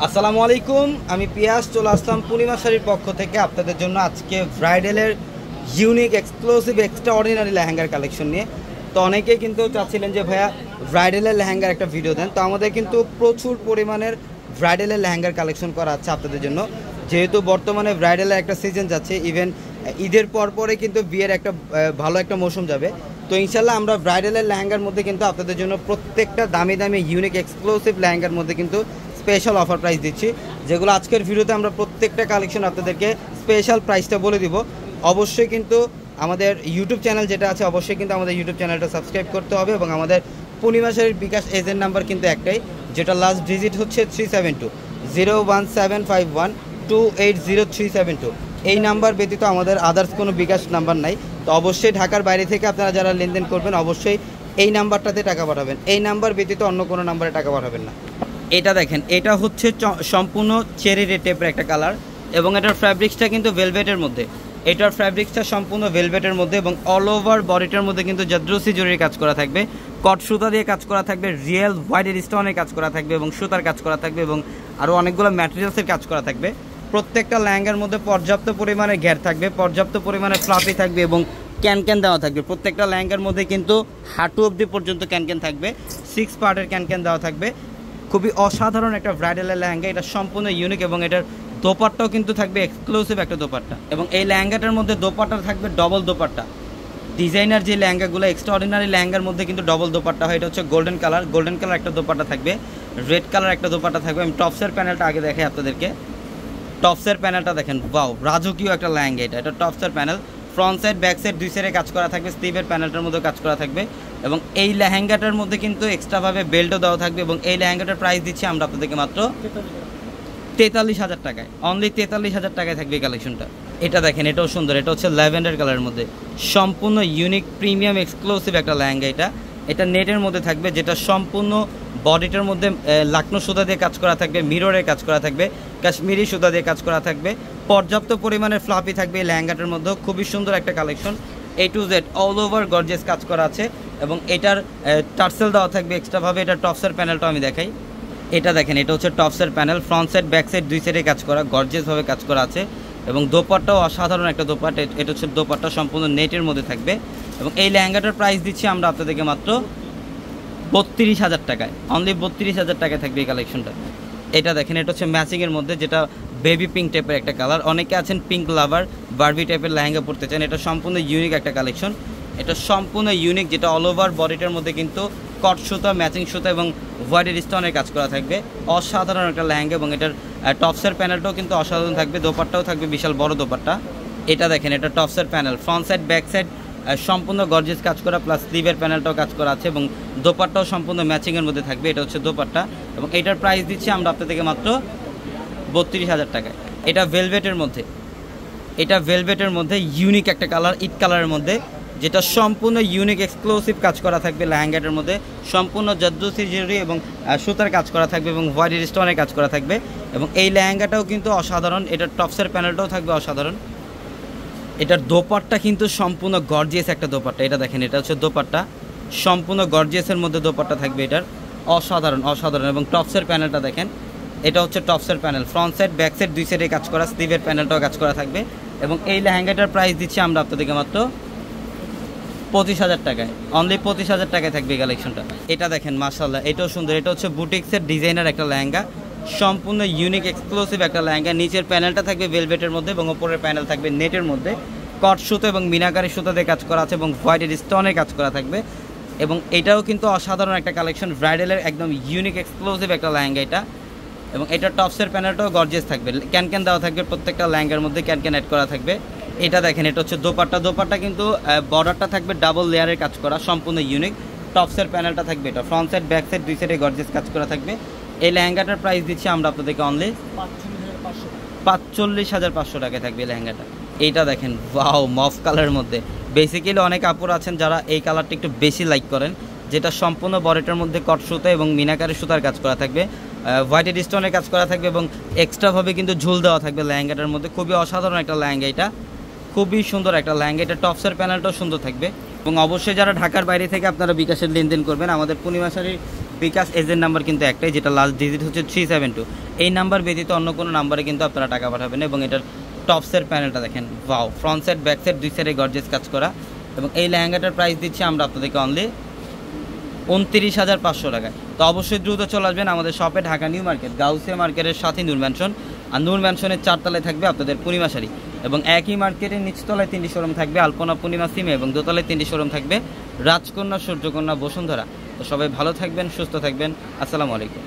আসসালামু আলাইকুম, আমি পিয়াস চলে আসলাম পূর্ণিমা শাড়ির পক্ষ থেকে আপনাদের জন্য আজকে ব্রাইডালের ইউনিক এক্সক্লুসিভ এক্সট্রা অর্ডিনারি লেহেঙ্গার কালেকশন নিয়ে। তো অনেকেই কিন্তু চাচ্ছিলেন যে ভাইয়া ব্রাইডালের লেহেঙ্গার একটা ভিডিও দেন, তো আমাদের কিন্তু প্রচুর পরিমাণের ব্রাইডালের লেহেঙ্গার কালেকশন করা আছে আপনাদের জন্য। যেহেতু বর্তমানে ব্রাইডালের একটা সিজন যাচ্ছে, ইভেন ঈদের পরে কিন্তু বিয়ের একটা ভালো একটা মৌসুম যাবে। তো ইনশাল্লাহ আমরা ব্রাইডালের লেহেঙ্গার মধ্যে কিন্তু আপনাদের জন্য প্রত্যেকটা দামি দামি ইউনিক এক্সক্লুসিভ লেহেঙ্গার মধ্যে কিন্তু স্পেশাল অফার প্রাইস দিচ্ছি, যেগুলো আজকের ভিডিওতে আমরা প্রত্যেকটা কালেকশন আপনাদেরকে স্পেশাল প্রাইসটা বলে দিব। অবশ্যই কিন্তু আমাদের ইউটিউব চ্যানেল যেটা আছে, অবশ্যই কিন্তু আমাদের ইউটিউব চ্যানেলটা সাবস্ক্রাইব করতে হবে এবং আমাদের পূর্ণিমা শাড়ির বিকাশ এজেন্ট নাম্বার কিন্তু একটাই, যেটা লাস্ট ডিজিট হচ্ছে 372 01751 280372। এই নাম্বার ব্যতীত আমাদের আদার্স কোনো বিকাশ নাম্বার নাই। তো অবশ্যই ঢাকার বাইরে থেকে আপনারা যারা লেনদেন করবেন অবশ্যই এই নাম্বারটাতে টাকা পাঠাবেন, এই নাম্বার ব্যতীত অন্য কোনো নাম্বারে টাকা পাঠাবেন না। এটা দেখেন, এটা হচ্ছে সম্পূর্ণ চেরি রেড টাইপের একটা কালার এবং এটার ফ্যাব্রিক্সটা কিন্তু ভেলভেটের মধ্যে। এটার ফ্যাব্রিক্সটা সম্পূর্ণ ভেলভেটের মধ্যে এবং অল ওভার বডিটার মধ্যে কিন্তু জাদ্রসি জরির কাজ করা থাকবে, কট সুতা দিয়ে কাজ করা থাকবে, রিয়েল হোয়াইট স্টোনের কাজ করা থাকবে এবং সুতার কাজ করা থাকবে এবং আরও অনেকগুলো ম্যাটেরিয়ালসের কাজ করা থাকবে। প্রত্যেকটা লেহেঙ্গার মধ্যে পর্যাপ্ত পরিমাণে ঘের থাকবে, পর্যাপ্ত পরিমাণে ফ্লাফি থাকবে এবং ক্যানক্যান দেওয়া থাকবে। প্রত্যেকটা লেহেঙ্গার মধ্যে কিন্তু হাঁটু অবধি পর্যন্ত ক্যানক্যান থাকবে, 6 পার্টের ক্যানক্যান দেওয়া থাকবে। খুবই অসাধারণ একটা ব্রাইডালের লেহেঙ্গা, এটা সম্পূর্ণ ইউনিক এবং এটার দোপাট্টাও কিন্তু থাকবে এক্সক্লুসিভ একটা দোপাট্টা এবং এই লেহেঙ্গাটার মধ্যে দোপাট্টা থাকবে ডবল দোপাট্টা। ডিজাইনার যে লেহেঙ্গাগুলো এক্সট্রা অর্ডিনারি লেহেঙ্গার মধ্যে কিন্তু ডবল দোপাট্টা হয়। এটা হচ্ছে গোল্ডেন কালার একটা দোপাট্টা থাকবে, রেড কালার একটা দোপাট্টা থাকবে। আমি টপসের প্যানেলটা আগে দেখাই আপনাদেরকে। টপসের প্যানেলটা দেখেন, ওয়াও রাজকীয় একটা লেহেঙ্গা। এটা টপসের panel, front side back side দুই সাইডে কাজ করা থাকবে, স্লিভের প্যানেলটার মধ্যে কাজ করা থাকবে এবং এই লেহেঙ্গাটার মধ্যে কিন্তু এক্সট্রাভাবে বেল্টও দেওয়া থাকবে এবং এই লেহেঙ্গাটার প্রাইস দিচ্ছি আমরা আপনাদেরকে মাত্র 43,000 টাকায়, অনলি 43,000 টাকায় থাকবে এই কালেকশনটা। এটা দেখেন, এটাও সুন্দর, এটা হচ্ছে ল্যাভেন্ডার কালারের মধ্যে সম্পূর্ণ ইউনিক প্রিমিয়াম এক্সক্লুসিভ একটা লেহেঙ্গা। এটা নেটের মধ্যে থাকবে, যেটা সম্পূর্ণ বডিটার মধ্যে লাকনো সুতা দিয়ে কাজ করা থাকবে, মিররের কাজ করা থাকবে, কাশ্মীরি সুতা দিয়ে কাজ করা থাকবে, পর্যাপ্ত পরিমাণে ফ্লাফি থাকবে এই লেহেঙ্গাটার মধ্যেও। খুবই সুন্দর একটা collection, A to Z all over gorgeous কাজ করা আছে এবং এটার টার্সেল দেওয়া থাকবে এক্সট্রাভাবে। এটা টপসের প্যানেলটা আমি দেখাই। এটা দেখেন, এটা হচ্ছে টপসের panel, front side back side দুই সাইডে কাজ করা, গর্জিয়াসভাবে কাজ করা আছে এবং দোপাট্টাও অসাধারণ একটা দোপাট্টা। এটা হচ্ছে দোপাট্টা সম্পূর্ণ নেটের মধ্যে থাকবে এবং এই লেহেঙ্গাটার প্রাইস দিচ্ছি আমরা আপনাদেরকে মাত্র 32,000 টাকায়, অনলি 32,000 টাকায় থাকবে এই কালেকশনটা। এটা দেখেন, এটা হচ্ছে ম্যাচিংয়ের মধ্যে, যেটা বেবি পিঙ্ক টাইপের একটা কালার। অনেকে আছেন পিঙ্ক লাভার, বারবি টাইপের লেহেঙ্গা পড়তে চান, এটা সম্পূর্ণ ইউনিক একটা কালেকশন। এটা সম্পূর্ণ ইউনিক, যেটা অল ওভার বডিটার মধ্যে কিন্তু কট সুতা, ম্যাচিং সুতা এবং হোয়াইট স্টোনের কাজ করা থাকবে। অসাধারণ একটা লেহেঙ্গা এবং এটার টপসের প্যানেলটাও কিন্তু অসাধারণ থাকবে, দোপাট্টাও থাকবে বিশাল বড় দোপাট্টা। এটা দেখেন, এটা টপসের panel, front side back side সম্পূর্ণ গর্জিয়াস কাজ করা, প্লাস স্লিভের প্যানেলটাও কাজ করা আছে এবং দোপাট্টাও সম্পূর্ণ ম্যাচিংয়ের মধ্যে থাকবে। এটা হচ্ছে দোপাট্টা এবং এটার প্রাইস দিচ্ছি আমরা আপনাদেরকে মাত্র 32,000 টাকায়। এটা ভেলভেটের মধ্যে ইউনিক একটা কালার, ইট কালারের মধ্যে, যেটা সম্পূর্ণ ইউনিক এক্সক্লুসিভ কাজ করা থাকবে লেহেঙ্গাটার মধ্যে। সম্পূর্ণ জাদ্দুসি জরি এবং সুতার কাজ করা থাকবে এবং হোয়াইট স্টোনের কাজ করা থাকবে এবং এই লেহেঙ্গাটাও কিন্তু অসাধারণ। এটার টপসের প্যানেলটাও থাকবে অসাধারণ। এটার দোপাট্টা কিন্তু সম্পূর্ণ গর্জিয়াস একটা দোপাট্টা। এটা দেখেন, এটা হচ্ছে দোপাট্টা, সম্পূর্ণ গর্জিয়াসের মধ্যে দোপাট্টা থাকবে এটার, অসাধারণ এবং টপসের প্যানেলটা দেখেন, এটা হচ্ছে টপসের panel, front side back side দুই সাইডে কাজ করা, স্লিভের প্যানেলটাও কাজ করা থাকবে এবং এই লেহেঙ্গাটার প্রাইস দিচ্ছি আমরা আপনাদেরকে মাত্র 25,000 টাকায়, অনলি 25,000 টাকায় থাকবে এই কালেকশনটা। এটা দেখেন, মাশাআল্লাহ, এটাও সুন্দর। এটা হচ্ছে বুটিক্সের ডিজাইনার একটা লেহেঙ্গা, সম্পূর্ণ ইউনিক এক্সক্লুসিভ একটা লেহেঙ্গা। নিচের প্যানেলটা থাকবে ভেলভেটের মধ্যে এবং ওপরের প্যানেল থাকবে নেটের মধ্যে, কট সুতো এবং মিনাকারি সুতো দিয়ে কাজ করা আছে এবং হোয়াইট স্টোনের কাজ করা থাকবে এবং এটাও কিন্তু অসাধারণ একটা কালেকশন, ব্রাইডালের একদম ইউনিক এক্সক্লুসিভ একটা লেহেঙ্গা এটা। এবং এটা টপসের প্যানেলটাও গর্জিয়াস থাকবে, ক্যানক্যান দেওয়া থাকবে, প্রত্যেকটা লেহেঙ্গার মধ্যে ক্যানক্যান অ্যাড করা থাকবে। এটা দেখেন, এটা হচ্ছে দোপাট্টা কিন্তু বর্ডারটা থাকবে ডাবল লেয়ারের কাজ করা, সম্পূর্ণ ইউনিক। টপসের প্যানেলটা থাকবে, এটা ফ্রন্ট সাইড ব্যাক সাইড দুই সাইডে গর্জিয়াস কাজ করা থাকবে। এই লেহেঙ্গাটার প্রাইস দিচ্ছি আমরা আপনাদেরকে অনলি 45,500 টাকায় থাকবে এই লেহেঙ্গাটা। এইটা দেখেন, ওয়াও মফ কালারের মধ্যে। বেসিক্যালি অনেক আপুর আছেন যারা এই কালারটা একটু বেশি লাইক করেন, যেটা সম্পূর্ণ বডিটার মধ্যে কট সুতা এবং মিনাকারি সুতার কাজ করা থাকবে, হোয়াইট স্টোনের কাজ করা থাকবে এবং এক্সট্রাভাবে কিন্তু ঝুল দেওয়া থাকবে লেহেঙ্গাটার মধ্যে। খুবই অসাধারণ একটা লেহেঙ্গা, এটা খুবই সুন্দর একটা লেহেঙ্গা। এটা টপসের প্যানেলটাও সুন্দর থাকবে এবং অবশ্যই যারা ঢাকার বাইরে থেকে আপনারা বিকাশের লেনদেন করবেন, আমাদের পূর্ণিমা শাড়ির বিকাশ এজেন্ট নাম্বার কিন্তু একটাই, যেটা লাস্ট ডিজিট হচ্ছে 372। এই নাম্বার ব্যতীত অন্য কোনো নাম্বারে কিন্তু আপনারা টাকা পাঠাবেন। এবং এটার টপসের প্যানেলটা দেখেন, wow, front side back side দুই সাইডে গর্জিয়াস কাজ করা। এবং এই লেহেঙ্গাটার প্রাইস দিচ্ছি আমরা আপনাদেরকে অনলি 29,500 টাকায়। তো অবশ্যই দ্রুত চলে আসবেন আমাদের শপে, ঢাকা নিউ মার্কেট, গাউসিয়া মার্কেটের সাথে নূর ম্যানশন। আর নূর ম্যানশনের 4 তলায় থাকবে আপনাদের পূর্ণিমা শাড়ি, এবং একই মার্কেটের নিচতলায় 3টি শোরুম থাকবে, আলপনা, পূর্ণিমা, সিমে, এবং দোতলায় 3টি শোরুম থাকবে রাজকন্যা, সূর্যকন্যা, বসুন্ধরা। তো সবাই ভালো থাকবেন, সুস্থ থাকবেন। আসসালামু আলাইকুম।